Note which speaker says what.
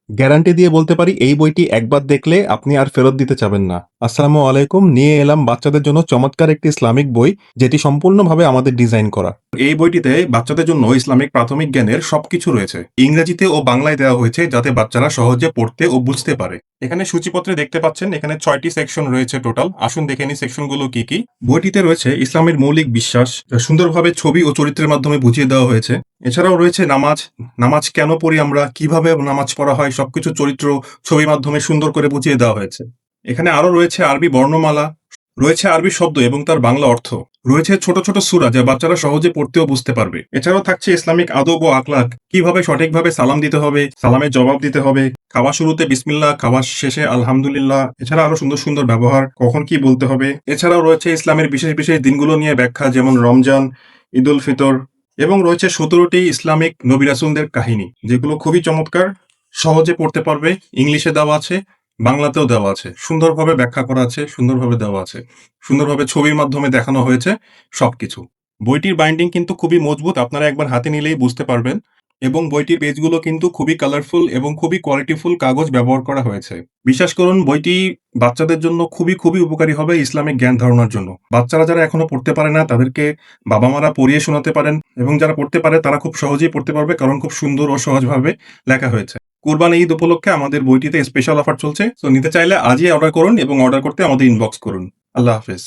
Speaker 1: Guarantee দিয়ে বলতে পারি এই বইটি একবার দেখলে আপনি আর ফেরত দিতে চাবেন না। আসসালামু আলাইকুম। নিয়ে এলাম বাচ্চাদের জন্য চমৎকার একটি ইসলামিক বই, যেটি সম্পূর্ণভাবে আমাদের ডিজাইন করা। এই বইটিতে বাচ্চাদের জন্য ইসলামিক প্রাথমিক জ্ঞানের সবকিছু রয়েছে। ইংরেজিতে ও বাংলায় দেওয়া হয়েছে যাতে বাচ্চারা সহজে পড়তে ও বুঝতে পারে। এখানে সূচিপত্রে দেখতে পাচ্ছেন এখানে ৬টি সেকশন রয়েছে টোটাল। আসুন দেখে নিই সেকশনগুলো কি কি। বইটিতে রয়েছে ইসলামের মৌলিক বিশ্বাস, যা সুন্দরভাবে ছবি ও চরিত্রের মাধ্যমে বুঝিয়ে দেওয়া হয়েছে। এছাড়াও রয়েছে নামাজ, নামাজ কেন পড়ি আমরা, কিভাবে নামাজ পড়া হয়, সবকিছু চরিত্র ছবির মাধ্যমে সুন্দর করে বুঝিয়ে দেওয়া হয়েছে। এখানে আরো রয়েছে আরবি বর্ণমালা, রয়েছে আরবি শব্দ এবং তার বাংলা অর্থ, রয়েছে ছোট ছোট সূরা যা বাচ্চারা সহজে পড়তে ও বুঝতে পারবে। এছাড়াও থাকছে ইসলামিক আদব ও আখলাক, কিভাবে সঠিকভাবে সালাম দিতে হবে, সালামের জবাব দিতে হবে, খাওয়া শুরুতে বিসমিল্লাহ, খাওয়া শেষে আলহামদুলিল্লাহ। এছাড়া আরো সুন্দর সুন্দর ব্যবহার, কখন কি বলতে হবে। এছাড়াও রয়েছে ইসলামের বিশেষ বিশেষ দিনগুলো নিয়ে ব্যাখ্যা, যেমন রমজান, ঈদ উল ফিতর, এবং রয়েছে ১৭টি ইসলামিক নবী রাসূলদের কাহিনী, যেগুলো খুবই চমৎকার, সহজে পড়তে পারবে। ইংলিশে দেওয়া আছে, বাংলাতেও দেওয়া আছে, সুন্দরভাবে ব্যাখ্যা করা আছে, সুন্দরভাবে দেওয়া আছে, সুন্দরভাবে ছবির মাধ্যমে দেখানো হয়েছে সবকিছু। বইটির বাইন্ডিং কিন্তু খুবই মজবুত, আপনারা একবার হাতে নিলেই বুঝতে পারবেন। এবং বইটির পেজগুলো কিন্তু খুবই কালারফুল এবং খুবই কোয়ালিটিফুল কাগজ ব্যবহার করা হয়েছে। বিশ্বাস করুন, বইটি বাচ্চাদের জন্য খুবই খুবই উপকারী হবে ইসলামিক জ্ঞান ধারণার জন্য। বাচ্চারা যারা এখনো পড়তে পারে না তাদেরকে বাবা মারা পড়িয়ে শোনাতে পারেন, এবং যারা পড়তে পারে তারা খুব সহজেই পড়তে পারবে, কারণ খুব সুন্দর ও সহজভাবে লেখা হয়েছে। কুরবানি ঈদ উপলক্ষে আমাদের বইটিতে স্পেশাল অফার চলছে, তো নিতে চাইলে আজই অর্ডার করুন এবং অর্ডার করতে আমাদের ইনবক্স করুন। আল্লাহ হাফেজ।